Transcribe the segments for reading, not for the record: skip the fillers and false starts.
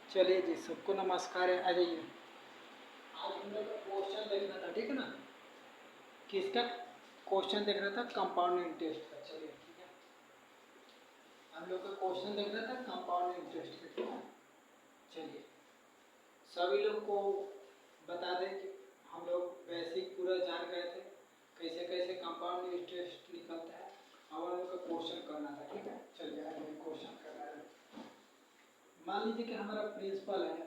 चलिए जी, सबको नमस्कार है। आ जाइए। आज हम लोग का क्वेश्चन देखना था, ठीक है ना। किसका क्वेश्चन देखना था? कंपाउंड इंटरेस्ट का। चलिए ठीक है, हम लोग का क्वेश्चन देखना था कंपाउंड इंटरेस्ट का, ठीक है। चलिए, सभी लोग को बता दें कि हम लोग बेसिक पूरा जान गए थे कैसे कैसे कंपाउंड इंटरेस्ट निकलता है। अब हम लोग का क्वेश्चन करना था, ठीक है। चलिए आज क्वेश्चन करना है। मान लीजिए कि हमारा प्रिंसिपल है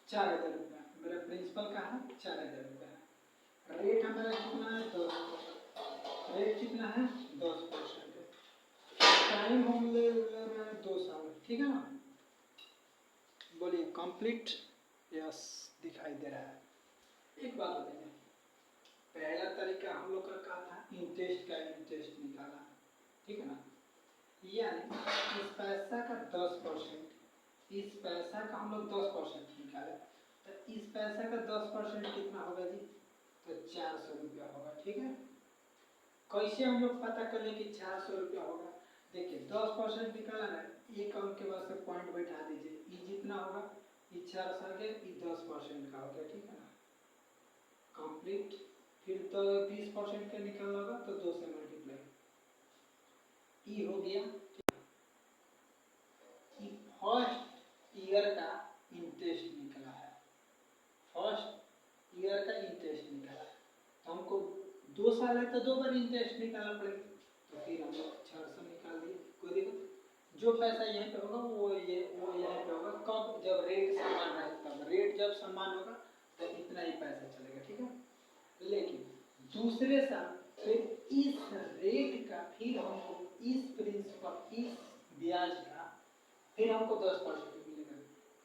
4,000 रुपया। मेरा प्रिंसिपल का है 4,000 रुपया। रेट हमारा कितना है? 10%। रेट कितना है? 10%। टाइम हम ले रहे हैं 2 साल, ठीक है ना। बोलिए कंप्लीट। यस, दिखाई दे रहा है। एक बात बताइए, पहला तरीका हम लोग का क्या था? इंटरेस्ट का इंटरेस्ट निकाला, ठीक है ना। यानी इस पैसा का 10%, इस पैसा का हम लोग 10% निकाले, तो इस पैसा का 10% कितना होगा जी? तो 400 रुपया होगा, ठीक है। कैसे हम लोग पता कर लें कि 400 रुपया होगा? देखिए 10% निकाला ना, एक अंक के बाद से पॉइंट बैठा दीजिए। ये जितना होगा ये 400 के, ये 10% का हो गया, ठीक है ना। कंप्लीट। फिर तो 20% का निकालना होगा तो 2 से मल्टीप्लाई। ये हो गया। फर्स्ट ईयर का इंटरेस्ट निकला है, फर्स्ट ईयर का इंटरेस्ट निकला है। तो हमको 2 साल है तो 2 बार इंटरेस्ट निकालना पड़ेगा। तो फिर हम लोग 600 निकाल दिए, कोई दिक्कत। जो पैसा यहाँ पे होगा वो यहाँ पे होगा। कब? जब रेट समान रहे तब। रेट जब समान होगा तो इतना ही पैसा चलेगा, ठीक है। लेकिन दूसरे साल फिर इस रेट का, फिर हमको इस प्रिंसिपल, इस ब्याज का फिर हमको 10% मिलेगा।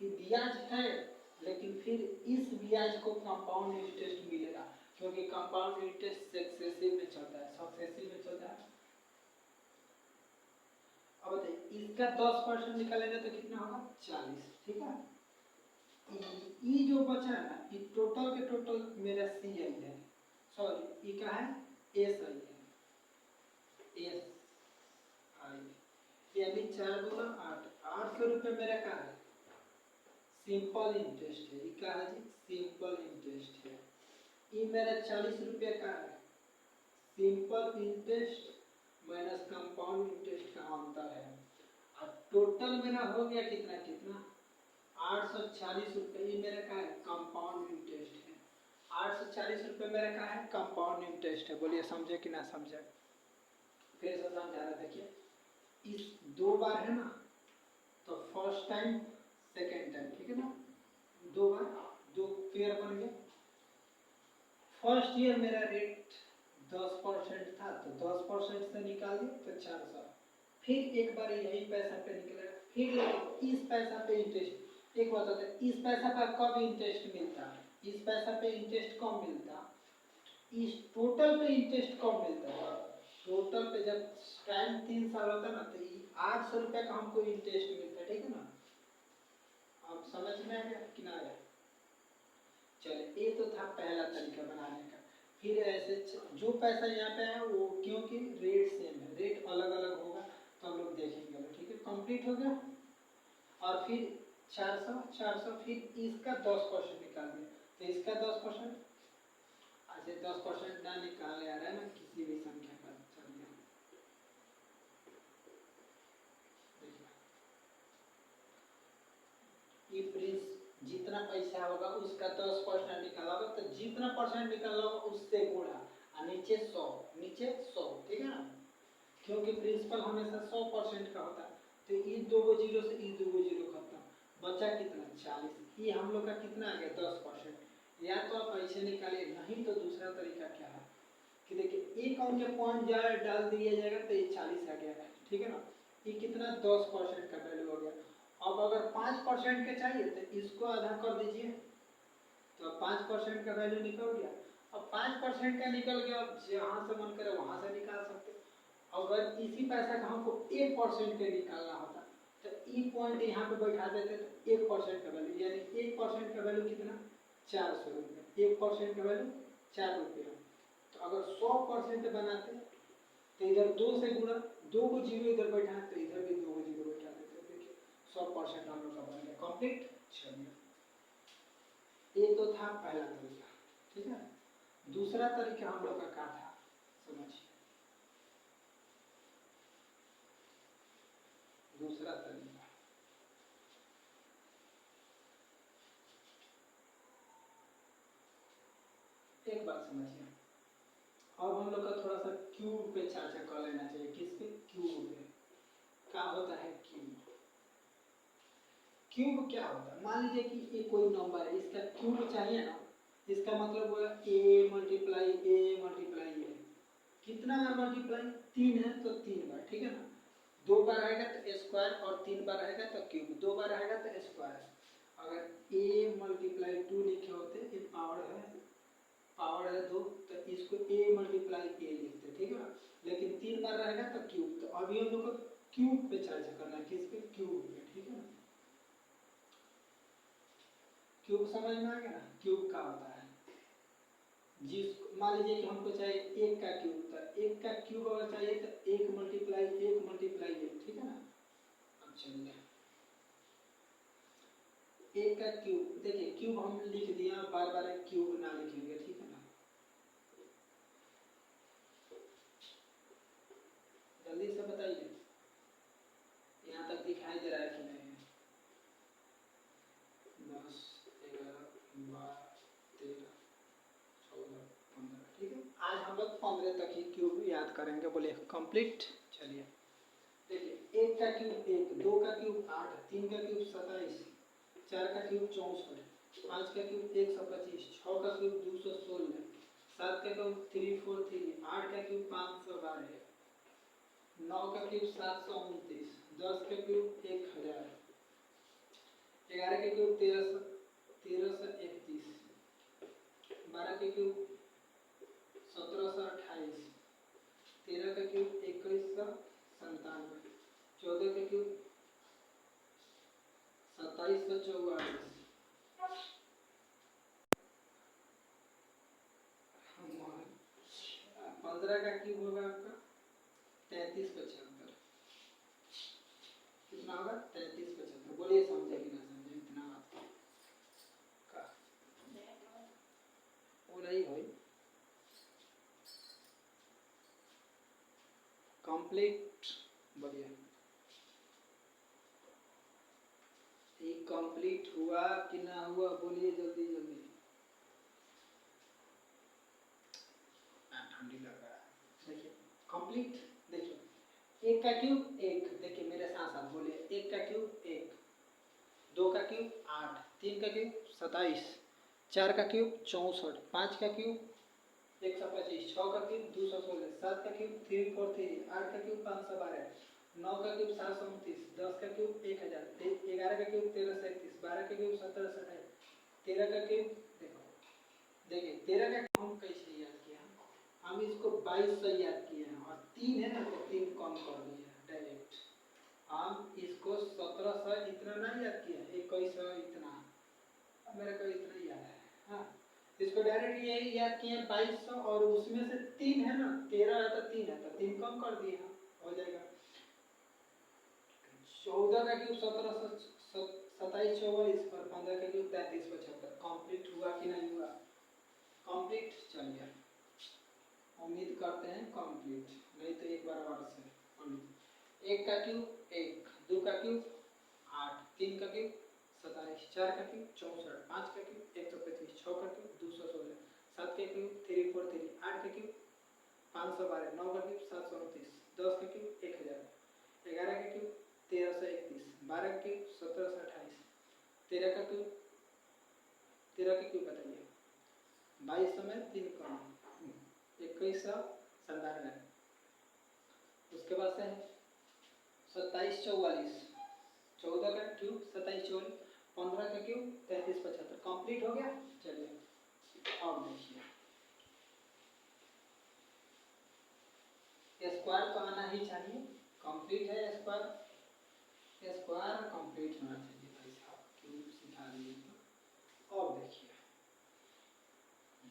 ये ब्याज है, लेकिन फिर इस ब्याज को कंपाउंड इंटरेस्ट मिलेगा, क्योंकि कंपाउंड इंटरेस्ट सक्सेसिव में चलता है, सक्सेसिव में चलता है। अब बताइए इसका 10% निकालेंगे तो कितना होगा? 40, ठीक है। ये जो बचा है ना, ये टोटल के टोटल मेरा सी आई है, सॉरी ये क्या है? एस आई है, एस आई। यानी 4 दूना 8, 800 रुपये मेरा क्या है? सिंपल इंटरेस्ट है। ये क्या है जी? सिंपल इंटरेस्ट है। ये मेरा 40 रुपये का है। Simple interest minus compound interest का अंतर है। और टोटल मेरा हो गया कितना कितना? 840 रुपये। ये मेरा क्या है? कंपाउंड इंटरेस्ट है। 840 रुपये मेरा क्या है? कंपाउंड इंटरेस्ट है। बोलिए समझे कि ना समझे? फिर से समझा रहा, देखिए इस 2 बार है ना, तो फर्स्ट टाइम सेकेंड टाइम, ठीक है ना। 2 बार, 2 पेयर बन गया। फर्स्ट ईयर मेरा रेट 10% था, तो 10% से निकाल दिया तो 400। फिर एक बार यही पैसा पे निकलेगा, फिर इस पैसा पे इंटरेस्ट। एक बात होता है, इस पैसा पर कब इंटरेस्ट मिलता? इस पैसा पे इंटरेस्ट कब मिलता? इस टोटल पे इंटरेस्ट कब मिलता है? टोटल पे जब टाइम 3 साल होता है ना, तो 800 रुपये का हमको इंटरेस्ट मिलता है, ठीक है ना। अब समझ में आ गया कि ना आया? चलिए ये तो था पहला तरीका बनाने का। फिर ऐसे जो पैसा यहाँ पे है वो, क्योंकि रेट सेम है, रेट अलग अलग होगा तो हम लोग देखेंगे, ठीक है। कंप्लीट हो गया। और फिर 400 400, फिर इसका 10% निकाल दिया, तो इसका 10%। अच्छा 10% ना निकाले आ रहा है ना किसी भी संख्या का। चलिए देखिए, ये प्रिंस जितना पैसा होगा उसका 10% निकाला होगा, तो जितना परसेंट निकाला होगा उससे गुणा, और नीचे 100, नीचे 100, ठीक है ना। क्योंकि प्रिंसिपल हमेशा 100% का होता है। तो ये 2 जीरो से ये 2 जीरो खत्म, बचा कितना? 40। ये हम लोग का कितना आ गया? 10%। या तो आप ऐसे निकालिए, नहीं तो दूसरा तरीका क्या है कि देखिए एक अंक के पॉइंट डाल दिया जाएगा तो ये 40 आ गया, ठीक है ना। ये कितना? 10% का वैल्यू हो गया। अब अगर 5% के चाहिए तो इसको आधा कर दीजिए, तो 5% का वैल्यू निकल गया। अब 5% का निकल गया, अब जहाँ से मन करे वहां से निकाल सकते। अगर इसी पैसा का हमको 1% के निकालना होता तो ई पॉइंट यहाँ पे बैठा देते, तो 1% का वैल्यू, यानी 1% का वैल्यू कितना? 400 रुपये। 1% का वैल्यू 4 रुपया। तो अगर 100% बनाते तो इधर 2 से गुणा, 2 को जीरो इधर बैठा तो इधर भी 2 को जीरो बैठा देते। देखिए 100% हम लोग का कंप्लीट। चलिए, ये तो था पहला तरीका, ठीक है। दूसरा तरीका हम लोग का क्या था समझिए। दूसरा तरीका, एक बात समझिए, अब हम लोग का थोड़ा सा क्यूब पे चर्चा कर लेना चाहिए। किस पे? क्यूब पे। क्या होता है क्यूब? क्यूब क्या होता है? मान लीजिए कि ये कोई नंबर है, इसका क्यूब चाहिए ना, इसका मतलब हुआ a मल्टीप्लाई a। कितना बार मल्टीप्लाई? 3 है तो 3 बार, ठीक है ना। 2 बार आएगा तो स्क्वायर और 3 बार आएगा तो क्यूब। 2 बार आएगा तो स्क्वायर। अगर a मल्टीप्लाई 2 लिखे होते, ये पावर है 2, तो इसको a मल्टीप्लाई a लिखते, ठीक है ना। लेकिन 3 बार रहेगा तो क्यूब। तो अभी हम लोग को क्यूब पे चर्चा करना है। किस पे? क्यूब पे, ठीक है ना। क्यूब समझ में आ गया ना? क्यूब क्या होता है? जिस मान लीजिए कि हमको चाहिए 1 का क्यूब, तो 1 का क्यूब अगर चाहिए तो 1 मल्टीप्लाई 1, ठीक है ना। अब चलिए, 1 का क्यूब, देखिए क्यूब हम लिख दिया, बार बार क्यूब ना लिखेंगे, ठीक है ना। जल्दी से बताइए, यहाँ तक दिखाई दे रहा है कि नहीं? 10, 11, 12, 13, 14, 15, ठीक है। आज हम लोग 15 तक ही क्यूब याद करेंगे। बोले कंप्लीट। चलिए, देखिए 1 का क्यूब 1, 2 का क्यूब 8, 3 का क्यूब 27, 4 का क्यूब 64, 5 का क्यूब 125, 6 का क्यूब 216, 7 का क्यूब 343, 8 का क्यूब 512, 9 का क्यूब 729, 10 का क्यूब 1000, 11 का क्यूब 1331, 12 का क्यूब 1728, 13 का क्यूब 2197, 14 का क्यूब 2744, 15 का क्यूब होगा आपका 3375। कितना होगा? 3375। बोलिए समझे कि ना समझे? इतना बात का वो नहीं भाई। कंप्लीट। बढ़िया, ये कंप्लीट हुआ कि ना हुआ? बोलिए जल्दी जल्दी। ठंडी लग रहा है। देखिए कंप्लीट, देखिए 1 का क्यूब 1, देखिए मेरे साथ साथ बोलिए। 1 का क्यूब 1, 2 का क्यूब 8, 3 का क्यूब 27, 4 का क्यूब 64, 5 का क्यूब 125, 6 का क्यूब 216, 7 का क्यूब 343, 8 का क्यूब 512, 9 का क्यूब 729, 10 का क्यूब 1000, 11 का क्यूब 1331, 12 का क्यूब 1728, 13 का क्यूब, देखो देखिए 13 का क्यूब हम कैसे याद किया? हम इसको 22 से याद किए हैं, और 3 है ना तो 3 कम कर दिए डायरेक्ट। हम इसको 17 से इतना नहीं याद किया, 21 से इतना, मेरे को इतना ही याद है। हाँ, इसको डायरेक्ट यही याद किए 2200, और उसमें से 3 है ना, 13 है तो 3 है तो 3 कम कर दिए, हो जाएगा। 14 का क्यूब 17 से 27 44, और 15 का क्यूब 33 75। कंप्लीट हुआ कि नहीं हुआ? कंप्लीट। चलिए, उम्मीद करते हैं कंप्लीट, नहीं तो एक बार और से पढ़ लीजिए। 1 का क्यूब 1, 2 का क्यूब 8, 3 का क्यूब 27, 4 का क्यूब 64, 5 का क्यूब 125, 6 का क्यूब 216, 7 का क्यूब 343, 8 का क्यूब 512, 9 का क्यूब 729, 10 का क्यूब 1000, 11 का क्यूब 1331, 12 का क्यूब 1728, 13 का क्यूब, 13 का क्यूब बताइए? 22 में 3 कम, 2197। उसके बाद से 2744, 14 का क्यूब 2744, 15 का क्यूब 3375। कंप्लीट हो गया। चलिए अब देखिए, स्क्वायर तो आना ही चाहिए। कंप्लीट है स्क्वायर, स्क्वायर कंप्लीट होना चाहिए भाई साहब, क्यूब सिखा दिए तो। अब देखिए,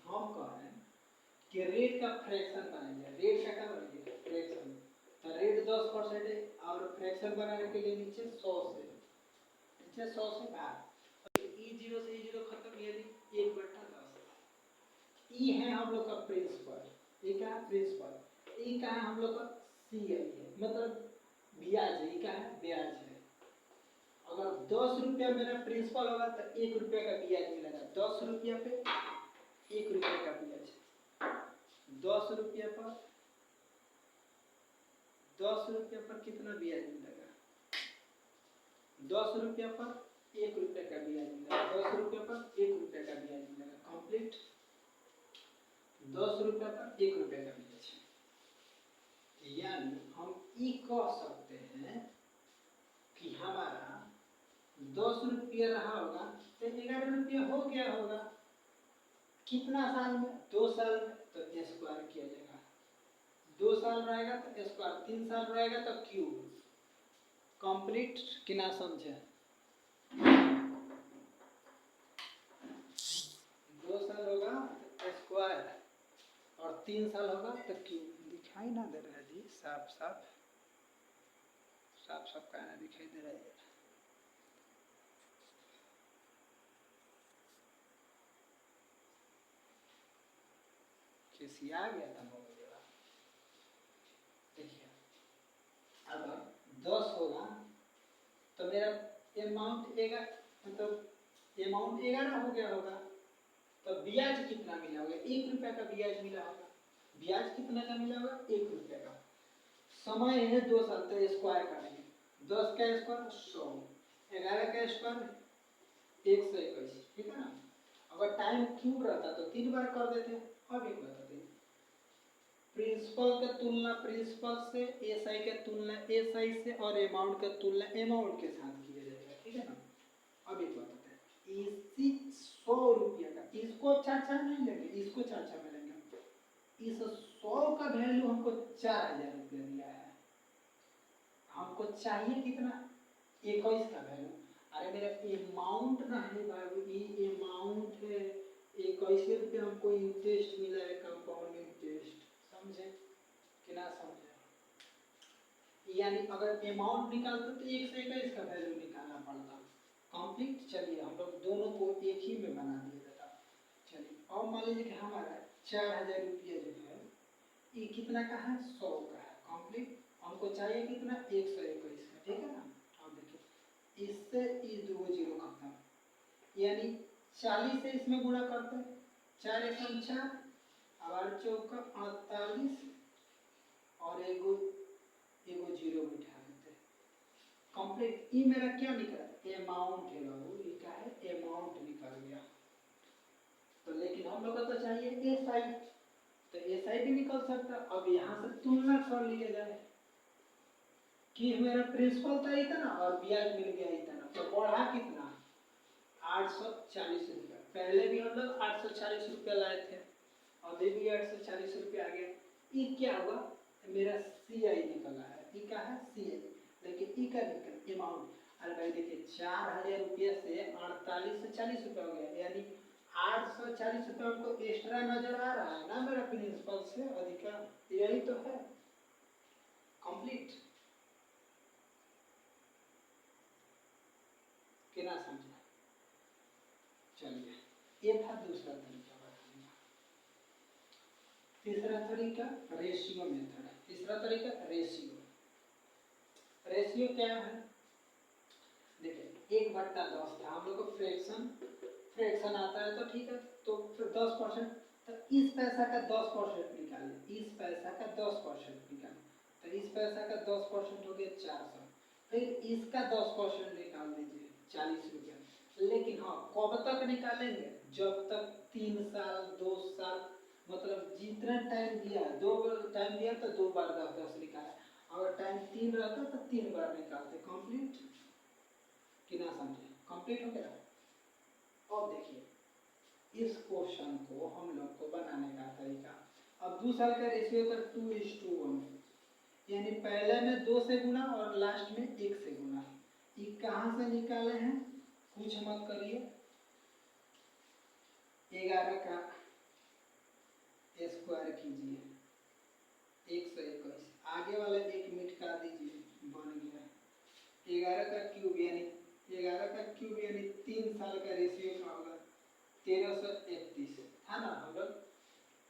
हम कह रहे हैं कि रेट का फ्रैक्शन बनाइए। रेट का क्या बनाइए? फ्रैक्शन। तो रेट 10% है, और फ्रैक्शन बनाने के लिए नीचे 100 से, से 100 से भाग, E0 से E0 खत्म, यानी 1/10। ई है हम लोग का प्रिंसिपल, ये क्या है प्रिंसिपल, ई का है हम लोग का CI है, मतलब ब्याज है, ये क्या है ब्याज है। अगर 10 रुपया मेरा प्रिंसिपल होगा तो 1 रुपया का ब्याज मिलेगा, 10 रुपया पे 1 रुपया का ब्याज, 10 रुपया पर 10 रुपया पर कितना ब्याज मिलेगा, 10 रुपया पर 1 रुपया का ब्याज मिलेगा, 10 रुपया पर 1 रुपया का ब्याज मिलेगा, कंप्लीट। 10 रुपया पर 1 रुपया का ब्याज, यानी हम ई कह सकते हैं कि हमारा 10 रुपया रहा होगा तो 11 रुपया हो गया होगा, कितना साल में, 2 साल में, तो स्क्वायर किया जाएगा, 2 साल रहेगा तो स्क्वायर, 3 साल रहेगा तो क्यूब, कंप्लीट कि ना समझे। 2 साल होगा तो स्क्वायर और 3 साल होगा तो क्यूब। दिखाई ना दे रहा है जी, साफ साफ साफ साफ कहना दिखाई दे रहा है, खिसिया गया था मोबाइल वाला। देखिए अगर 10 होगा तो मेरा अमाउंट 11, मतलब अमाउंट 11 हो गया होगा, तो ब्याज कितना मिला होगा, 1 रुपया का ब्याज मिला होगा, ब्याज कितना का मिला होगा 1 रुपया का। समय है 2 साल, तो स्क्वायर करेंगे, 10 का स्क्वायर 100, 11 का स्क्वायर 121, ठीक है ना। अगर टाइम क्यूब रहता तो 3 बार कर देते। अब एक बता दें, प्रिंसिपल का तुलना प्रिंसिपल से, एसआई का तुलना एसआई से, और अमाउंट का तुलना अमाउंट के साथ किया जाएगा, ठीक है ना। अब एक बताते हैं, इसी 100 रुपया का, इसको चाचा नहीं लेंगे, इसको चाचा में लेंगे, इस 100 का वैल्यू हमको 4000 रुपया दिया है, हमको चाहिए कितना 21 का वैल्यू। अरे मेरा अमाउंट ना है बाबू, ये अमाउंट है, 21 रुपया हमको इंटरेस्ट मिला है, कंपाउंड इंटरेस्ट, समझे कि ना समझे। यानी अगर अमाउंट निकालते तो 1 से 21 का वैल्यू निकालना पड़ता, कंप्लीट। चलिए हम लोग दोनों को एक ही में बना दिए बेटा। चलिए अब मान लीजिए कि हमारा 4000 रुपया जो है ये कितना का है, 100 का है, कंप्लीट। हमको चाहिए कितना 121 का, ठीक है ना। अब देखिए इससे इस 2 जीरो खत्म, यानी 40 से इसमें गुणा करते हैं, 4 एकम 4, और 4 का 48, और एगो जीरो बिठा देते हैं, कंप्लीट। ये मेरा क्या निकला अमाउंट है बाबू, ये क्या है अमाउंट निकल गया। तो लेकिन हम लोग को तो चाहिए एसआई, तो एसआई भी निकल सकता। अब यहाँ से तुलना कर लिया जाए कि मेरा प्रिंसिपल था इतना और ब्याज मिल गया इतना, तो बढ़ा कितना 840 रुपया। पहले भी हम लोग 840 रुपया लाए थे, अभी भी 840 रुपया आ गया। ये क्या हुआ मेरा सीआई निकला है, ये क्या है सीआई, लेकिन ई का निकल अमाउंट। अरे भाई देखिए 4000 रुपया से 48 से 40 रुपया हो गया, यानी 840 रुपया हमको एक्स्ट्रा नजर आ रहा है ना मेरा प्रिंसिपल से अधिका, यही तो है कंप्लीट कि ना समझा। चलिए ये था दूसरा तरीका बताने का। तीसरा तरीका रेशियो मेथड है। तीसरा तरीका रेशियो। रेशियो क्या है, देखिए 1/10 था हम लोग को, फ्रैक्शन आता है तो ठीक है, तो 10%, तो इस पैसा का 10% निकालिए, इस पैसा का 10% निकालिए, तो इस पैसा का 10% हो गया 400, फिर इसका 10% निकाल दीजिए 40 रुपया। लेकिन हाँ कब तक निकालेंगे, जब तक 3 साल 2 साल, मतलब जितना टाइम दिया, 2 टाइम दिया तो 2 बार 10-10 निकाला, अगर टाइम 3 रहता तो 3 बार निकालते, कंप्लीट कि ना समझे, कंप्लीट हो गया। अब देखिए इस क्वेश्चन को हम लोग को बनाने का तरीका, अब 2 साल का रेशियो का 2:1, यानी पहले में 2 से गुना और लास्ट में 1 से गुना। ये कहाँ से निकाले हैं, कुछ मत करिए, 11 का स्क्वायर कीजिए 121, आगे वाला 1 मिनट का दीजिए, बन गया 11 का क्यूब, यानी 11 का क्यूब यानी 3 साल का रेशियो क्या होगा 1331 है ना। हम लोग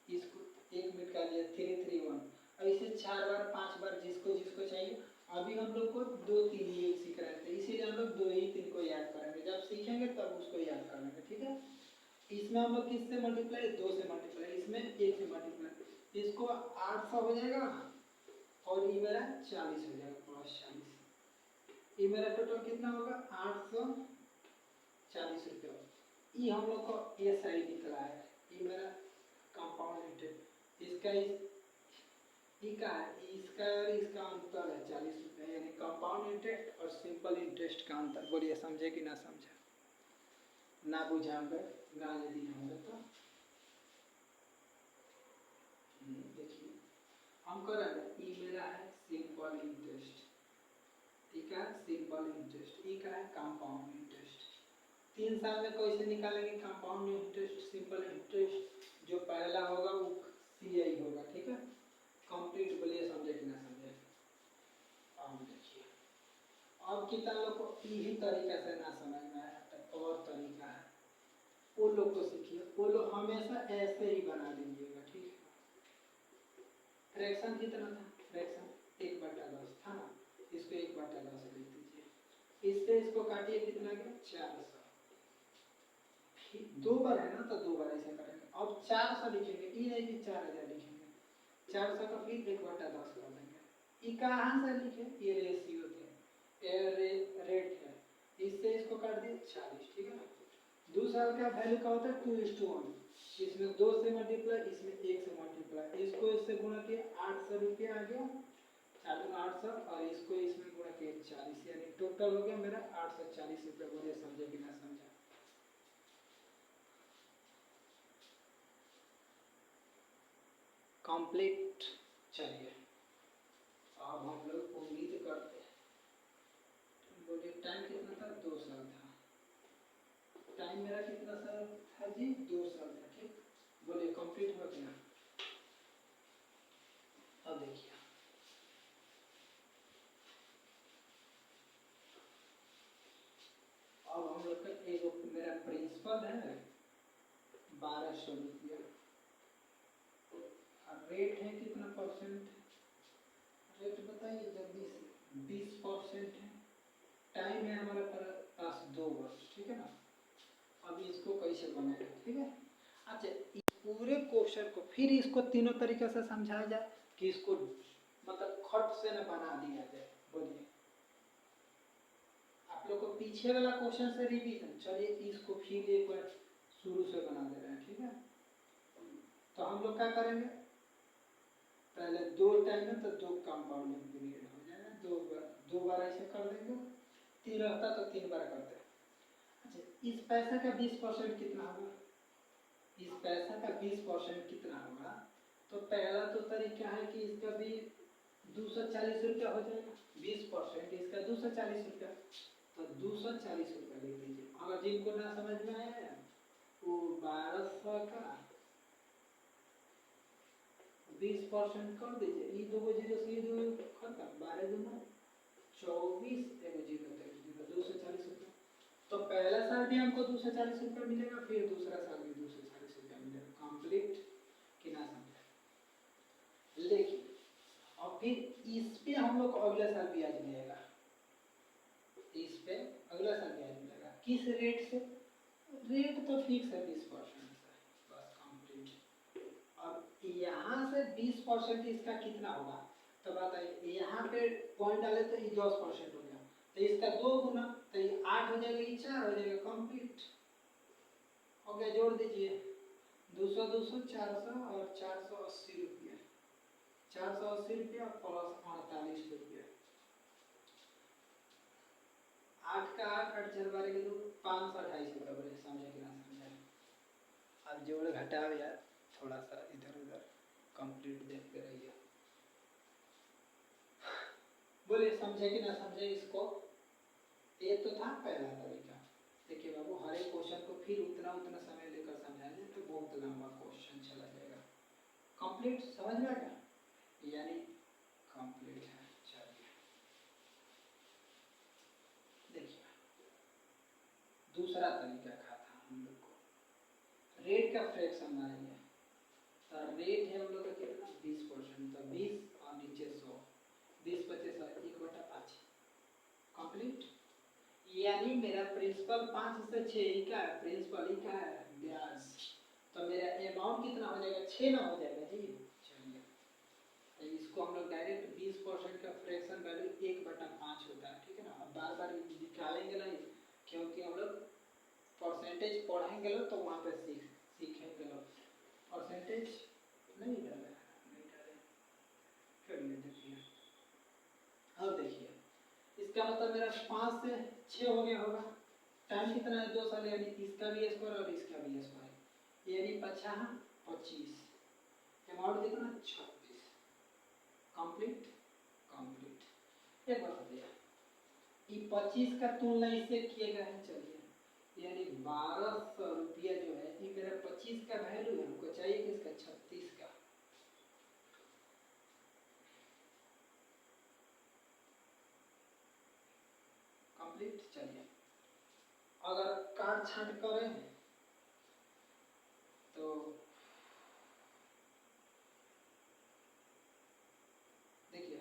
इसको 1 मिनट का लिया 331। अब इसे 4 बार 5 बार जिसको जिसको चाहिए। अभी हम लोग को 2 3 ही सीख रहे थे, इसीलिए हम लोग 2 ही 3 को याद करेंगे, जब सीखेंगे तब उसको याद कर लेंगे, ठीक है। इसमें हम लोग किससे मल्टीप्लाई 2 से मल्टीप्लाई, इसमें 1 से मल्टीप्लाई, इसको 800 हो जाएगा और ये मेरा 40 हो जाएगा प्लस 40। ये मेरा टोटल कितना होगा 840 रुपया। ये हम लोग को ये सही निकला है। ये मेरा कंपाउंड इंटरेस्ट इसका इसका और इसका अंतर है 40 रुपया, यानी कंपाउंड इंटरेस्ट और सिंपल इंटरेस्ट का अंतर। बोलिए समझे कि ना समझे, ना बुझाऊंगा ना यदि होंगे तो देखिए हम करेंगे। ये मेरा है सिंपल इंटरेस्ट, ठीक है, सिंपल इंटरेस्ट। ये क्या है कंपाउंड इंटरेस्ट। 3 साल में कैसे निकालेंगे कंपाउंड इंटरेस्ट सिंपल इंटरेस्ट, जो पहला होगा वो CI होगा, ठीक है। कंप्लीट बोलिए समझे कि ना समझे। अब देखिए अब कितना लोग को यही तरीका से ना समझ में आया तो और तरीका है, वो लोग को सीखिए। वो लोग हमेशा ऐसे ही बना दीजिएगा, ठीक है। फ्रैक्शन कितना था, फ्रैक्शन 1/10 था ना, इसको 1/10 लिख दीजिए। इससे इसको काटिए कितना गया 400। 2 बार है ना तो 2 बार ऐसे करेंगे। अब 400 लिखेंगे, ये नहीं कि 4000 लिखेंगे, 400 का फिर 1/10 कर देंगे। ये कहाँ से लिखे, ये रेशियो थे, रेट है, इससे इसको काट दिए 40, ठीक है ना। 2 साल का वैल्यू का होता है 2:1, इसमें 2 से मल्टीप्लाई, इसमें 1 से मल्टीप्लाई, इसको इससे गुणा किया 800 रुपया आ गया, 800 और इसको इसमें गुणा किया 40, यानी टोटल हो गया मेरा 840 रुपया। बोलिए समझे कि ना समझे। कंप्लीट। चलिए अब हम लोग उम्मीद करते हैं, बोलिए टाइम कितना था 2 साल था, टाइम मेरा कितना साल था जी 2 साल था, ठीक। बोलिए कंप्लीट हो गया। अब देखिए अब हम लोग का एक मेरा प्रिंसिपल है 1200 रुपया, रेट है कितना परसेंट, रेट बताइए जल्दी से 20% है। टाइम है हमारे पास 2 वर्ष, ठीक है ना। अब इसको कैसे बनाएंगे, ठीक है। अच्छा इस पूरे क्वेश्चन को फिर इसको तीनों तरीके से समझाया जाए कि इसको मतलब खट से न बना दिया जाए। बोलिए आप लोग को पीछे वाला क्वेश्चन से रिवीजन, चलिए इसको फिर एक बार शुरू से बना दे रहे हैं, ठीक है। तो हम लोग क्या करेंगे, पहले 2 टाइम में तो 2 कंपाउंडिंग पीरियड हो जाएगा, 2 बार ऐसे कर देंगे, 3 रहता तो 3 बार करते हैं। अच्छा इस पैसा का 20% कितना होगा, इस पैसा का 20% कितना होगा, तो पहला तो तरीका है कि इसका भी 240 रुपया हो जाएगा, 20% इसका 240 रुपया, तो 240 रुपया लिख दीजिए। अगर जिनको ना समझ में आया है वो 1200 का 20% कर दीजिए, ये 2 जीरो से ये 2 खत्म, 12 दूना 24, एगो जीरो तो 240 रुपया। तो पहला साल भी हमको 240 रुपया मिलेगा, फिर दूसरा साल भी 240 रुपया मिलेगा। कंप्लीट कि ना समझे। लेकिन और फिर इस पे हम लोग को अगले साल ब्याज मिलेगा, इस पे अगला साल ब्याज मिलेगा, किस रेट से, रेट तो फिक्स है 20% से, बस कंप्लीट। अब यहाँ से 20% इसका कितना होगा, तो बताइए यहाँ पे पॉइंट डाले तो ये 10% हो गया, तो इसका 2 गुना, तो ये 8 हो जाएगा, ये 4 हो जाएगा, कंप्लीट हो गया। जोड़ दीजिए 200 200 400 और 480 रुपया, 480 रुपया प्लस 48 रुपया, 8 का 8 8 4 12 के 2 528 रुपया। बोले समझे कि ना समझे। अब जोड़ घटाओ यार, थोड़ा सा इधर उधर, कंप्लीट देखते रहिए। बोले समझे कि ना समझे इसको। ये तो था पहला तरीका। देखिए बाबू हर एक क्वेश्चन को फिर उतना उतना समय लेकर समझाएंगे तो बहुत लंबा क्वेश्चन चला जाएगा। कंप्लीट समझ में आ गया, यानी कंप्लीट है। चलिए देखिए दूसरा तरीका का था हम लोग को, रेट का फ्रैक्शन मारेंगे। तो रेट है हम लोग का कितना 20%, तो 20 और नीचे 100, 20 25 1/5 कंप्लीट। यानी मेरा प्रिंसिपल 5 से 6 ही का है, प्रिंसिपल ही का है ब्याज, तो मेरा अमाउंट कितना हो जाएगा 6 ना हो जाएगा जी। चलिए तो इसको हम लोग डायरेक्ट 20% का फ्रैक्शन वैल्यू 1/5 होता है, ठीक है ना। अब बार बार निकालेंगे नहीं, क्योंकि हम लोग परसेंटेज पढ़ेंगे लो तो वहाँ पे सीखेंगे लो। परसेंटेज नहीं डाले, चलिए देखिए। अब देखिए इसका मतलब मेरा 5 से 6 हो गया होगा, टाइम कितना है 2 साल, यानी इसका भी स्क्वायर और इसका भी स्क्वायर, यानी 5 25, अमाउंट कितना 36 कंप्लीट। कंप्लीट एक बात बताइए, ये 25 का तुलना इससे किए गए हैं, चलिए यानी 1200 रुपया जो है ये मेरा 25 का वैल्यू है, हमको चाहिए किसका 36 का। कंप्लीट। चलिए अगर काट छांट करें तो देखिए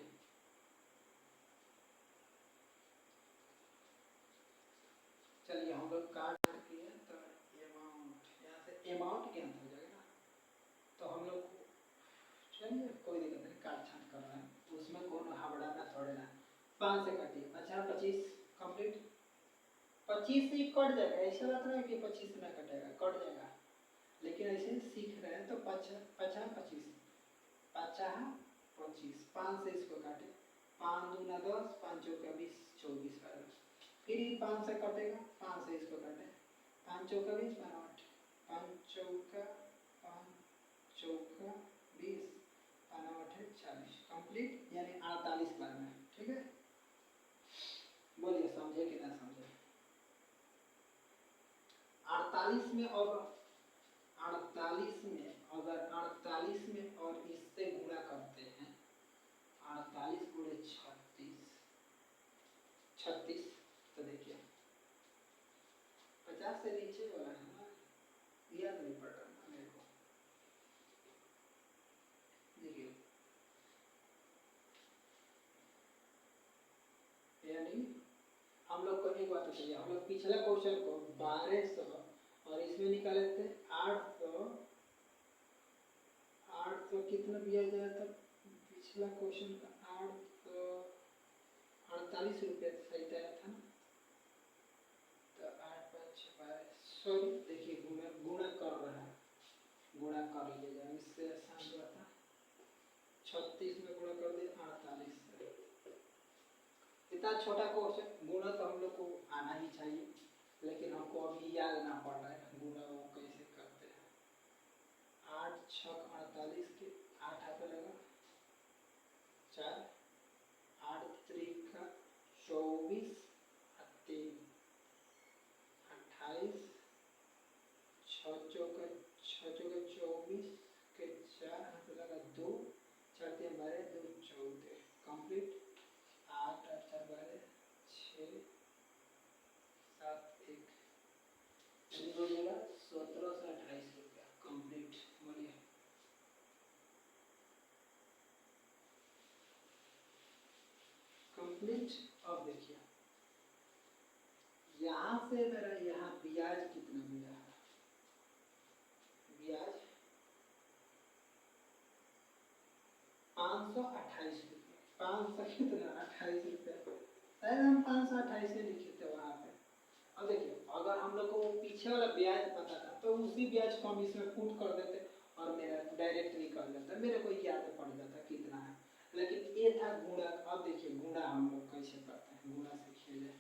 चलिए हम लोग काट छांट किए तो अमाउंट यहाँ से अमाउंट क्या हो जाएगा ना, तो हम लोग चलिए कोई दिक्कत नहीं, काट छांट कर रहे हैं उसमें कौन हबड़ाना थोड़े ना। 5 से काटिए, अच्छा 25 कंप्लीट। 25 से ही कट जाएगा, ऐसा बात नहीं कि 25 से ना कटेगा, कट जाएगा, लेकिन ऐसे सीख रहे हैं तो 5 5 25 5 25, 5 से इसको काटे, 5 दूना 10, 5 चौका 20, 24 का। फिर ये 5 से कटेगा, 5 से इसको काटे, 5 चौका 20 8, 5 चौका 20 8 40 कंप्लीट, यानी 48 बार में, ठीक है। बोलिए समझे कि ना समझे। 48 में और 48 में अगर 48 में और इससे गुणा करते हैं, 48 गुणे 36, तो देखिए 50 से नीचे वाला है ना, याद नहीं पड़ रहा मेरे को। देखिए यानी हम लोग को एक बात चाहिए, हम लोग पिछला क्वेश्चन को 1200 और इसमें निकाले थे 800 कितना दिया गया था पिछला क्वेश्चन का, 848 रुपये सही आया था ना, तो 8 5 12, सॉरी देखिए गुणा गुणा कर रहा है, गुणा कर लीजिएगा, इससे आसान हुआ था। 36 में गुणा कर दिया 48 से, इतना छोटा क्वेश्चन गुणा तो हम लोग को आना ही चाहिए, लेकिन हमको अभी याद ना पड़ रहा है गुणा वो कैसे करते हैं। 8 6 48 के 8 हाथ लगा 4, 8 3 का 24, 3 28, 6 चौका 24 के 4 हाथ लगा 2, 4 3 12 2 14 कंप्लीट। 8 8 4 12 6 7 1 हो जाएगा 1728 रुपया कंप्लीट। बोलिए कंप्लीट। अब देखिए यहाँ से मेरा यहाँ ब्याज कितना मिला है, ब्याज 528 रुपये, 500 कितना 28 रुपये, शायद हम 528 से लिखे थे वहाँ पे। अब देखिए अगर हम लोग को पीछे वाला ब्याज पता था तो उसी ब्याज को हम इसमें पुट कर देते और मेरा डायरेक्ट निकल जाता, मेरे को याद पड़ जाता कितना है, लेकिन ये था गुणा। अब देखिए गुणा हम लोग कैसे करते हैं, गुणा सीखिए जाए,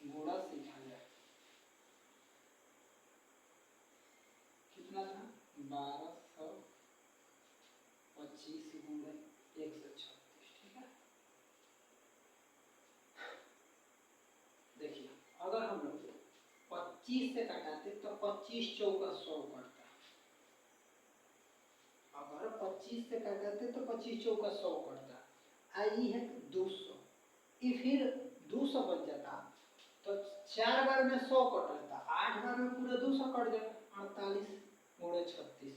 गुणा सीखा जाए। कितना था 1225 गुणे 136, ठीक है। देखिए अगर हम लोग 25 से घटाते तो 25 चौका 100 करता, अगर 25 से घटाते तो 25 चौका 100 करता, आई है 200, ये फिर 200 बच जाता, तो 4 बार में 100 कट रहा था, 8 बार में पूरा 200 कट जाएगा, 48 गुणे 36।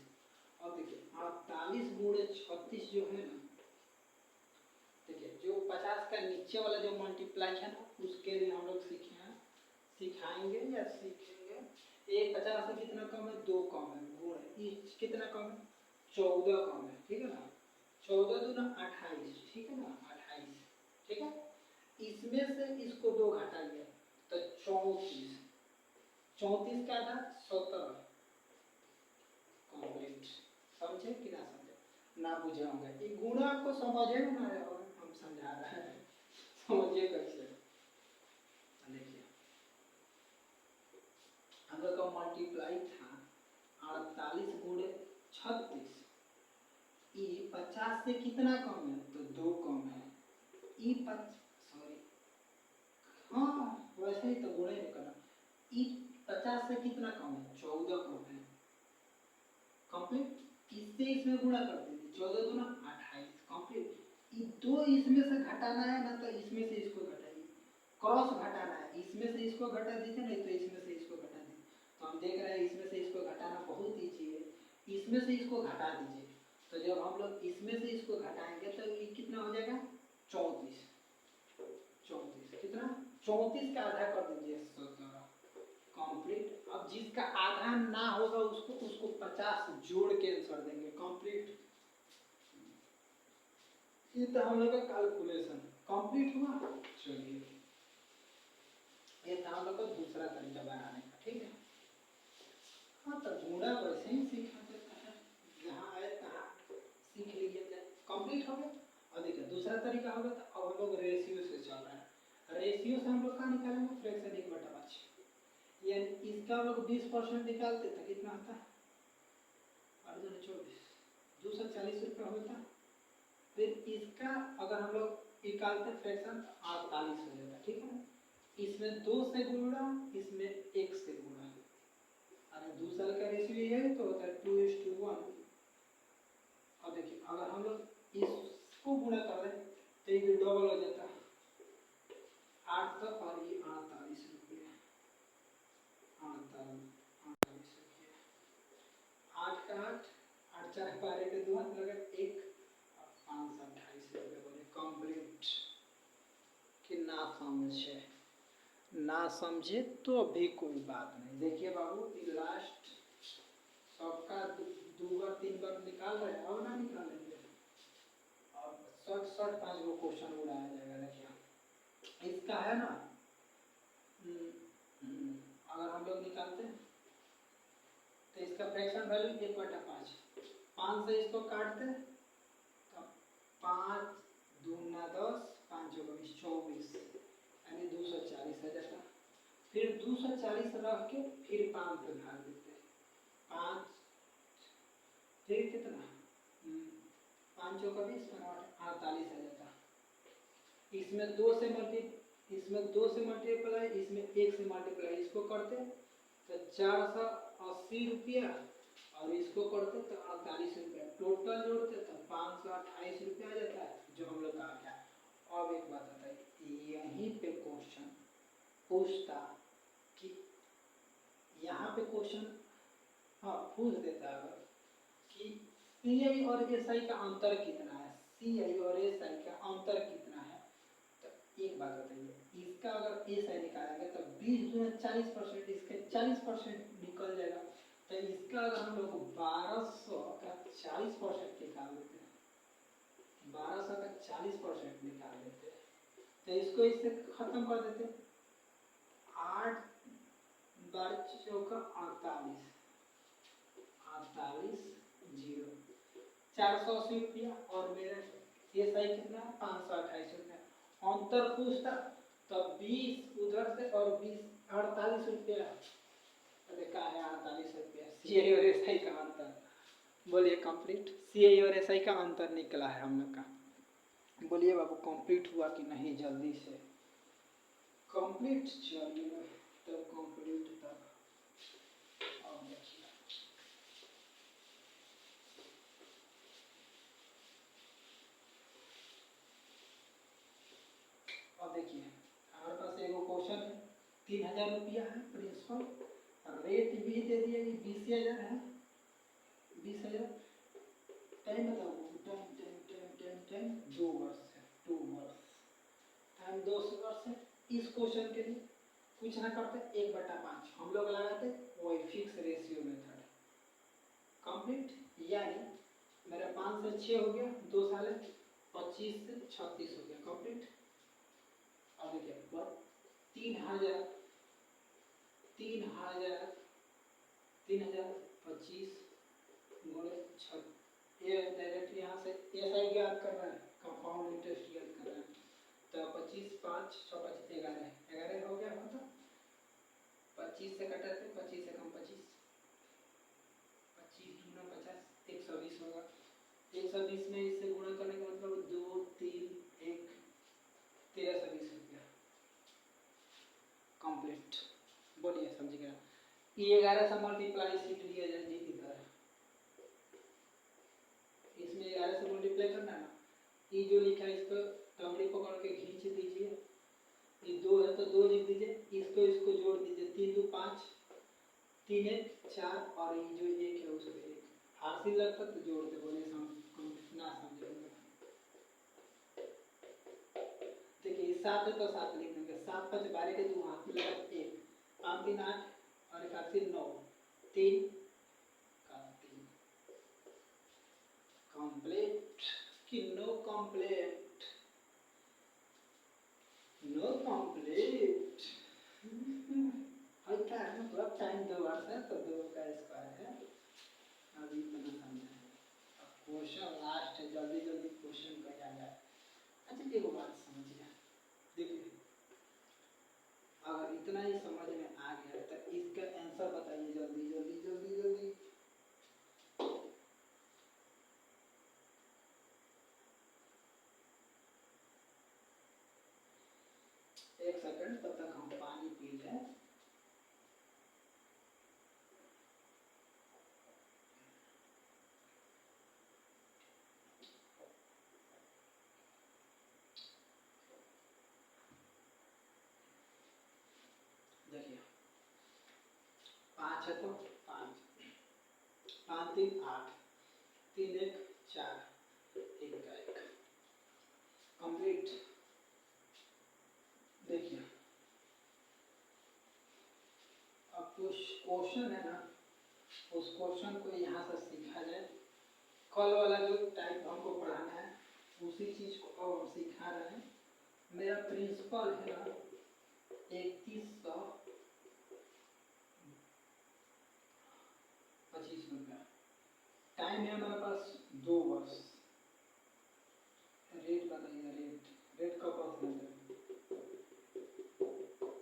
अब देखिए 48 गुणे 36 जो है ना, देखिए जो 50 का नीचे वाला जो मल्टीप्लाई है ना, उसके लिए हम लोग सिखाएंगे या सीखेंगे। एक 50 से कितना कम है, 2 कम है, गुणे कितना कम है, 14 कम है, ठीक है ना, 14 दूना 28, ठीक है ना, 28, ठीक है। इसमें से इसको 2 घटाइए तो 34, 34 का आधा 17, कंप्लीट। समझे कि ना समझे, ना बुझे होंगे, ये गुणा आपको समझे ना, हम समझा रहे हैं, समझिए कैसे। देखिए हम लोग का मल्टीप्लाई था 48 गुणे 36, ई 50 से कितना कम है, तो 2 कम है, ई सॉरी, हाँ वैसे ही तो गुणे नहीं करना, ई 50 से कितना कम है, 14 कम है, कंप्लीट। इससे इसमें गुणा कर दीजिए, 14 दूना 28, कंप्लीट। ये 2 इसमें से घटाना है ना, तो इसमें से इसको घटाइए, क्रॉस घटाना है, इसमें से इसको घटा दीजिए, नहीं तो इसमें से इसको घटा दीजिए। तो हम देख रहे हैं इसमें से इसको घटाना बहुत ईजी है, इसमें से इसको घटा दीजिए, तो जब हम लोग इसमें से इसको घटाएंगे तो ये कितना हो जाएगा, 34, 34 कितना, 34 का आधा कर दीजिए 17, कंप्लीट। अब जिसका आधा ना होगा उसको 50 जोड़ के आंसर देंगे, कंप्लीट। ये तो हम लोग का कैलकुलेशन कंप्लीट हुआ। चलिए ये था हम लोग का दूसरा तरीका बनाने का, ठीक है। हाँ तो गुणा वैसे ही सीखा जाता है, जहाँ आए तहाँ सीख लीजिए, कंप्लीट हो गया। और देखिए दूसरा तरीका होगा, तो अब हम लोग रेशियो से चल रहे हैं। रेशियो से हम लोग क्या निकालेंगे, फ्रैक्शन 1/5, यानी इसका हम लोग 20% निकालते तो कितना आता है, 24, 240 रुपये होता। फिर इसका अगर हम लोग निकालते फ्रैक्शन 48 हो जाता, ठीक है। इसमें 2 से गुणा, इसमें 1 से गुणा, अरे 2 साल का रेशियो ये है तो होता है 2:1। अब देखिए अगर हम लोग इसको गुणा कर दें तो ये डबल हो जाता है, 8 तक, और ये 48 रुपये, 48 रुपये, 8 का 8, 8 4 12 के 2 लगा 1, 528 रुपये बोले, कंप्लीट। कि ना समझे, ना समझे तो भी कोई बात नहीं। देखिए बाबू ये लास्ट सबका 2 बार 3 बार निकाल रहे हैं, अब ना निकालेंगे, और शॉर्ट 5 गो क्वेश्चन उड़ाया जाएगा। देखिए इसका है ना, अगर हम लोग निकालते हैं तो इसका फ्रैक्शन वैल्यू 1/5, 5 से इसको काटते हैं तो 5 दूना 10, 5 24, 24, यानी 240 आ जाता। फिर 240 रख के फिर 5 पे भाग देते हैं, 5 फिर कितना, 5 चौका 20, 48 आ जाता। इसमें 2 से मल्टीप्लाई, इसमें 1 से मल्टीप्लाई, इसको करते तो 480 रुपया, और इसको करते तो 48 रुपया, टोटल जोड़ते तो 528 रुपया आ जाता है, जो हम लोग का आ गया। अब एक बात बताइए, यहीं पे क्वेश्चन पूछता कि यहाँ पे क्वेश्चन हाँ पूछ देता है कि CI और SI का अंतर कितना है, CI और SI का अंतर कितना है। तो एक बात बताइए, इसका अगर SI निकालेंगे तो 20 गुना 40%, इसका 40% निकल जाएगा। तो इसका अगर हम लोग 1200 का 40% निकाल देते हैं, 1200 का 40% निकाल देते हैं, तो इसको इससे खत्म कर देते हैं, 8 बार चौका 48, 48 0, 480 रुपया, और मेरा SI कितना, 528 रुपया। अंतर पूछता तो 20 उधर से और 20, 48 रुपया, देखा है 48 रुपया CI और SI का अंतर। बोलिए कंप्लीट, CI और SI का अंतर निकला है हम लोग का। बोलिए बाबू कंप्लीट हुआ कि नहीं, जल्दी से कंप्लीट। चलिए तब कंप्लीट, तब और देखिए अब देखिए हमारे पास एगो क्वेश्चन है, 3000 रुपया है प्रिंसिपल, रेट भी दे दिया कि 20,000 है, 20,000। टाइम बताओ, time time time time time 2 वर्ष है, 2 वर्ष टाइम 2 वर्ष है। इस क्वेश्चन के लिए कुछ ना करते 1/5 हम लोग लगाते, वही फिक्स रेशियो मेथड कंप्लीट। यानी मेरा 5 से 6 हो गया, 2 साल 25 से 36 हो गया कंप्लीट। अब देखिए 3000 3025 गुणे 6, ये डायरेक्ट यहाँ से ऐसा ही याद करना है, कंपाउंड इंटरेस्ट याद करना है। तो 25 5 6 5 11 11 हो गया, मतलब 25 से कटाते 25 से कम 25 25 दूना 50 120 होगा। 120 में इससे गुणा करने का मतलब 2 3 1 1320 रुपया कंप्लीट। बोलिए समझ गया? ये 11 से मल्टीप्लाई सीख लिया जाए जी की तरह, इसमें 11 से मल्टीप्लाई करना है ना, ये जो लिखा है इसको टंगड़ी पकड़ के खींच दीजिए, ये 2 है तो 2 लिख दीजिए, इसको जोड़ दीजिए, 3 2 5 3 1 4 और ये जो 1 है उसको 1 हासिल लगता तो जोड़ते, बोले ना समझेंगे। देखिए 7 है तो 7 लिख देंगे, 7 5 12 के 2 हाथ में लगा 1 5 3 8 और 1 8 9 3 का 3 कंप्लीट कि नो कंप्लीट? नो कंप्लीट होता है, मतलब टाइम 2 वर्ष है तो 2 का स्क्वायर है। अभी इतना समझा है, अब क्वेश्चन लास्ट है, जल्दी जल्दी क्वेश्चन कर जाए। अच्छा एक बात समझिए, देखिए अगर इतना ही समझ में आ गया तो इसका आंसर बताइए जल्दी जल्दी जल्दी जल्दी। एक सेकंड, तब तक हम पानी पी लें। देखिए 5 है तो 5 5 3 8 3 1 4 1 का 1 कंप्लीट। देखिए अब कुछ क्वेश्चन है ना, उस क्वेश्चन को यहाँ से सीखा जाए। कल वाला जो टाइप हमको पढ़ाना है उसी चीज को अब हम सिखा रहे हैं। मेरा प्रिंसिपल है ना 3125 रुपया, टाइम है हमारे पास 2 वर्ष। रेट बताइए, रेट का परसेंट है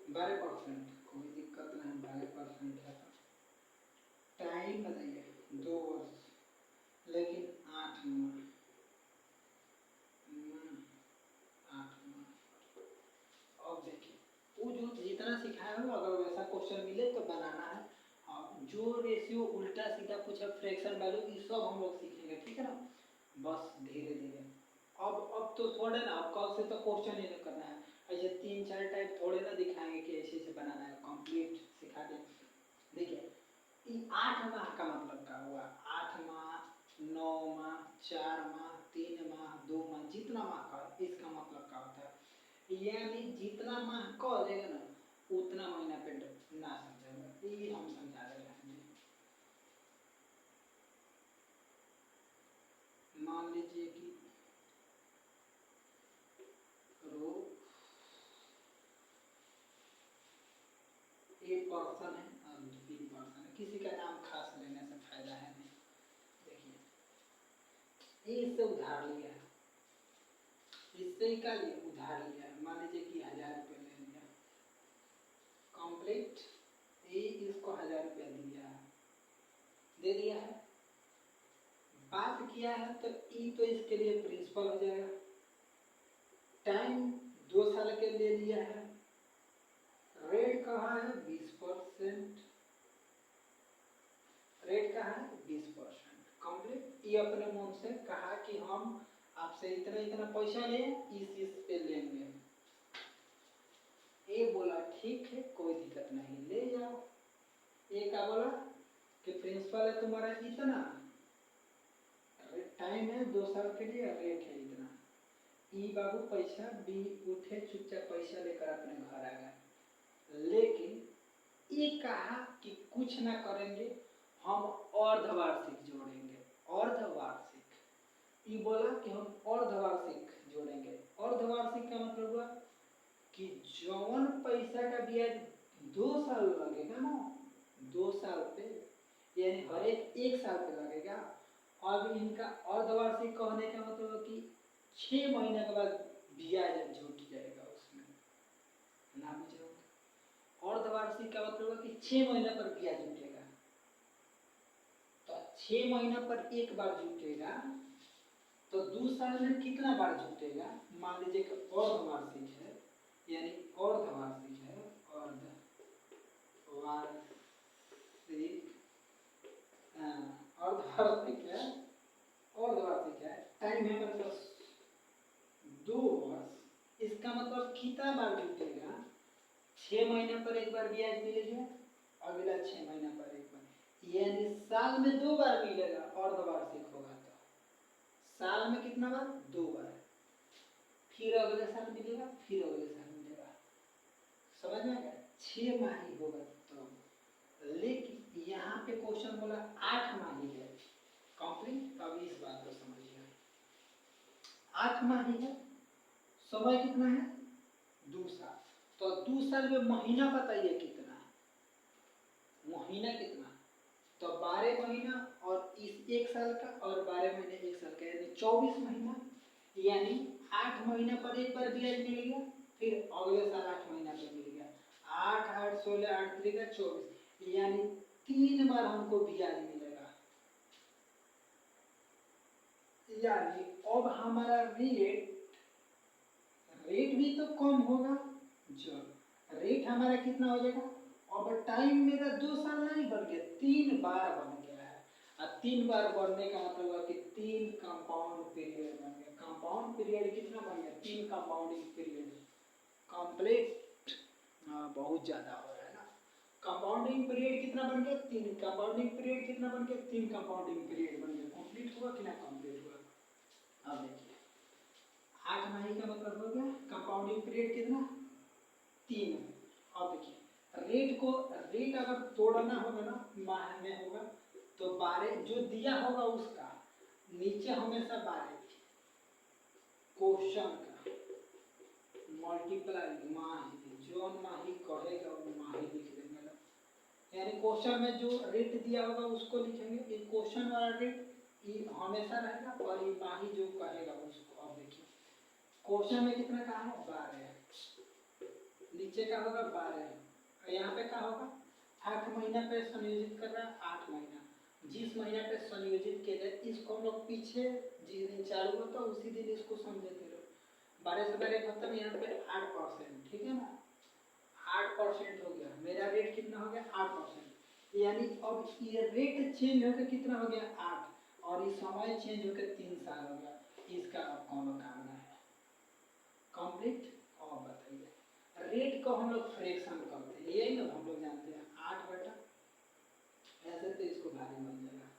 12%, कोई दिक्कत नहीं, 12% है। टाइम बताइए 2 वर्ष, लेकिन 8 माह 8 माह। अब देखिए वो जो जितना सिखाया हो, अगर वैसा क्वेश्चन मिले तो बनाना है। हाँ, जो रेशियो उल्टा सीधा पूछा, फ्रैक्शन वैल्यू, ये सब हम लोग सीखेंगे, ठीक है ना, बस धीरे धीरे। अब तो थोड़े ना, अब कल से तो क्वेश्चन ही नहीं करना है, ऐसे 3 4 टाइप थोड़े ना दिखाएंगे कि ऐसे ऐसे बनाना है, कंप्लीट सिखा दें। देखिए 8 माह का मतलब क्या हुआ, 8 माह 9 माह 4 माह 3 माह 2 माह, जितना माह का इसका मतलब क्या होता है, यानी जितना माह का हो जाएगा ना उतना महीना पे ना समझेगा, ये हम समझा रहे हैं। मान लीजिए कि रो एक पर्सन है और बी पर्सन है, किसी का नाम खास लेने से फायदा है नहीं। देखिए ये इससे उधार लिया है, इससे ही का लिए उधार लिया है, मान लीजिए कि 1000 रुपये ले लिया कंप्लीट, ये इसको 1000 रुपया दिया है, दे दिया है, बात किया है तो ई तो इसके लिए प्रिंसिपल हो जाएगा। टाइम 2 साल के लिए लिया है, रेट कहाँ है 20%, रेट कहाँ है 20% कंप्लीट। ये अपने मन से कहा कि हम आपसे इतना इतना पैसा लें, इस पे लेंगे, ये बोला ठीक है, कोई दिक्कत नहीं, ले जाओ। ये क्या बोला कि प्रिंसिपल है तुम्हारा इतना, टाइम है 2 साल के लिए, रेट है इतना। ई बाबू पैसा बी उठे चुपचाप पैसा लेकर अपने घर आ गए, लेकिन ये कहा कि कुछ ना करेंगे, हम अर्धवार्षिक जोड़ेंगे। अर्धवार्षिक, ये बोला कि हम अर्धवार्षिक जोड़ेंगे। अर्धवार्षिक का मतलब हुआ कि जौन पैसा का ब्याज 2 साल लगेगा ना, 2 साल पे, यानी हर एक साल पे लगेगा। अब इनका अर्धवार्षिक कहने का मतलब है कि 6 महीने के बाद ब्याज जुट जाएगा उसमें, ना बुझे। अर्धवार्षिक का मतलब है कि 6 महीने पर ब्याज जुटेगा। तो 6 महीना पर एक बार जुटेगा, तो 2 साल में कितना बार जुटेगा? मान लीजिए कि अर्धवार्षिक है, यानी अर्धवार्षिक है, अर्धवार्षिक है, अर्धवार्षिक है, टाइम है मेरे पास 2 वर्ष। इसका मतलब कितना बार जुटेगा? 6 महीने पर एक बार ब्याज मिलेगा, अगला 6 महीना पर एक बार, यानी साल में 2 बार मिलेगा। अर्धवार्षिक होगा तो साल में कितना बार? 2 बार, फिर अगले साल मिलेगा, फिर अगले साल मिलेगा। समझ में आ गया? 6 माही होगा तो। लेकिन यहाँ पे क्वेश्चन बोला 8 माही है कंप्लीट। अब इस बात को समझिए, 8 माही है, समय कितना है? 2 साल। तो 2 साल में महीना बताइए कितना है? महीना कितना? तो 12 महीना, और इस एक साल का, और 12 महीने एक साल का, यानी 24 महीना। यानी 8 महीना पर एक बार ब्याज मिलेगा, फिर अगले साल 8 महीना पर मिलेगा। 8 8 16 8 3 का 24, यानी 3 बार हमको ब्याज मिलेगा। यानी अब हमारा रेट भी तो कम होगा। जब रेट हमारा कितना हो जाएगा? अब टाइम मेरा 2 साल नहीं बन गया, 3 बार बन गया है। और 3 बार बढ़ने का मतलब है कि 3 कंपाउंड पीरियड बन गया। कंपाउंड पीरियड कितना बन गया? 3 कंपाउंडिंग पीरियड कंप्लीट। बहुत ज्यादा हो रहा है ना। कंपाउंडिंग पीरियड कितना बन गया? 3। कंपाउंडिंग पीरियड कितना बन गया? 3 कंपाउंडिंग पीरियड बन गया। कंप्लीट हुआ कि ना कंप्लीट हुआ? अब देखिए, 8 माही का मतलब हो गया, कंपाउंडिंग पीरियड कितना? 3। अब देखिए, रेट अगर तोड़ना होगा ना, माह में होगा तो 12 जो दिया होगा उसका नीचे हमेशा 12 क्वेश्चन का मल्टीप्लाई माही, जो माही कहेगा वो माही लिख देंगे ना। यानी क्वेश्चन में जो रेट दिया होगा उसको लिखेंगे, ये क्वेश्चन वाला रेट ये हमेशा रहेगा, और ये माही जो कहेगा उसको। अब देखिए, क्वेश्चन में कितना कहा है? 12, नीचे का होगा 12, यहाँ पे क्या होगा? 8 महीना पे संयोजित कर रहा है, 8 महीना जिस महीना पे संयोजित किया जाए, इसको हम लोग पीछे जिस दिन चालू होता है उसी दिन इसको समझते रहो। 12 से 12 खत्म, यहाँ पे 8%, ठीक है ना? 8% हो गया, मेरा रेट कितना हो गया? 8%। यानी अब ये रेट चेंज होकर कितना हो गया? 8, और ये समय चेंज होकर 3 साल हो गया। इसका अब कौन करना है? कंप्लीट। और बताइए, रेट को हम लोग फ्रैक्शन करते हैं, यही ना हम लोग जानते हैं, 8 बटा ऐसे, तो इसको भारी बन जाएगा।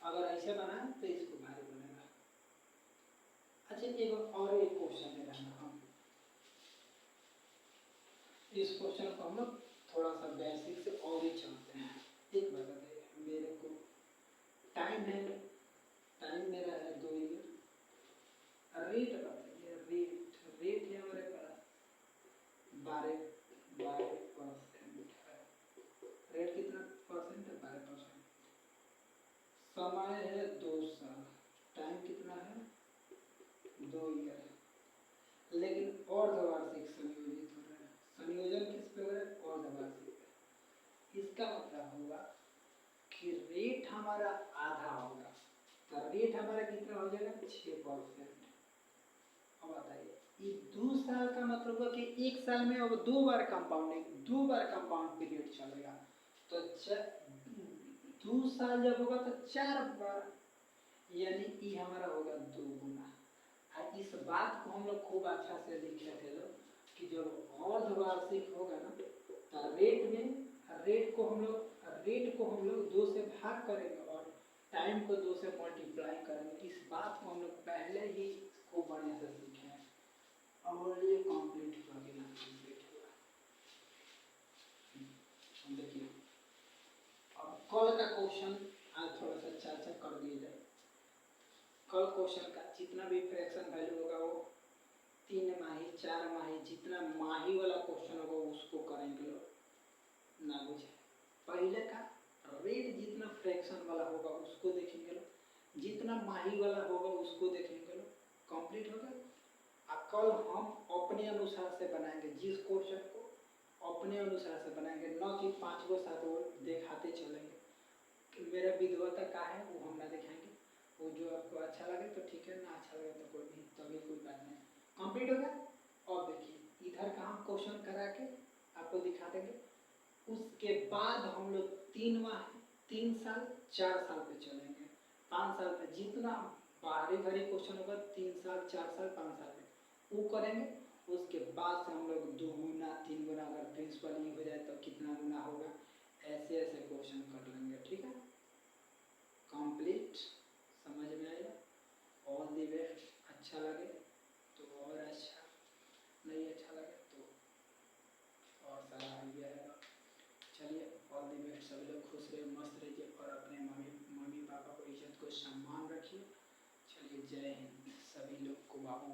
अगर ऐसे बनाए तो इसको भारी बनेगा। अच्छा, एक क्वेश्चन ले रहा हम, इस क्वेश्चन को हम लोग थोड़ा सा बेसिक से और ही चलते हैं। एक बता दे मेरे को, टाइम है, टाइम मेरा है 2 ईयर, रेट बताइए, रेट है हमारे पास 12% है। रेट कितना परसेंट है? 12%। समय है 2 साल, टाइम कितना है? 2 ईयर। लेकिन अर्धवार्षिक संयोजित हो रहा है। संयोजन किस पे हो रहा है? अर्धवार्षिक पे। इसका मतलब होगा कि रेट हमारा आधा होगा, तो रेट हमारा कितना हो जाएगा? 6%। अब बताइए, ये 2 साल का मतलब हुआ कि एक साल में अब 2 बार कंपाउंड पीरियड चलेगा। तो 2 साल जब होगा तो 4 बार, यानी ये हमारा होगा 2 गुना। इस बात को हम लोग खूब अच्छा से लिखे थे लोग कि जब अर्धवार्षिक होगा ना तो रेट को हम लोग 2 से भाग करेंगे और टाइम को 2 से मल्टीप्लाई करेंगे। इस बात को हम लोग पहले ही खूब बढ़िया से सीखे हैं और ये कंप्लीट हुआ कि ना कंप्लीट हुआ। देखिए अब कल का क्वेश्चन आज थोड़ा सा चर्चा कर दिया जाए। कल क्वेश्चन का जितना भी फ्रैक्शन वैल्यू होगा वो 3 माही 4 माही जितना माही वाला क्वेश्चन होगा उसको करेंगे लोग ना बुझे। पहले का रेट जितना फ्रैक्शन वाला होगा उसको देखेंगे लोग, जितना माही वाला होगा उसको देखेंगे लोग। कंप्लीट हो गया। अब कल हम अपने अनुसार से बनाएंगे, जिस क्वेश्चन को अपने अनुसार से बनाएंगे, न कि 5 गो 7 गो दिखाते चलेंगे कि मेरा विद्वता का है वो हम ना दिखाएंगे। वो जो आपको अच्छा लगे तो ठीक है, ना अच्छा लगे तो कोई भी तभी कोई बात नहीं। कंप्लीट हो गया। और देखिए इधर का हम क्वेश्चन करा के आपको दिखा देंगे। उसके बाद हम लोग 3 माह 3 साल 4 साल पे चलेंगे, 5 साल पे जितना भारी भारी क्वेश्चन होगा 3 साल 4 साल 5 साल पे वो करेंगे। उसके बाद से हम लोग 2 गुना 3 गुना अगर प्रिंसिपल ही हो जाए तो कितना गुना होगा, ऐसे ऐसे क्वेश्चन कर लेंगे। ठीक है, कंप्लीट समझ में आया। All the best. अच्छा लगे तो और अच्छा, नहीं अच्छा लगे तो और सारा आइडिया है। चलिए ऑल द बेस्ट। सभी लोग खुश रहिए, मस्त रहिए और अपने मम्मी पापा को इज्जत को सम्मान रखिए। चलिए जय हिंद सभी लोग को बाबू।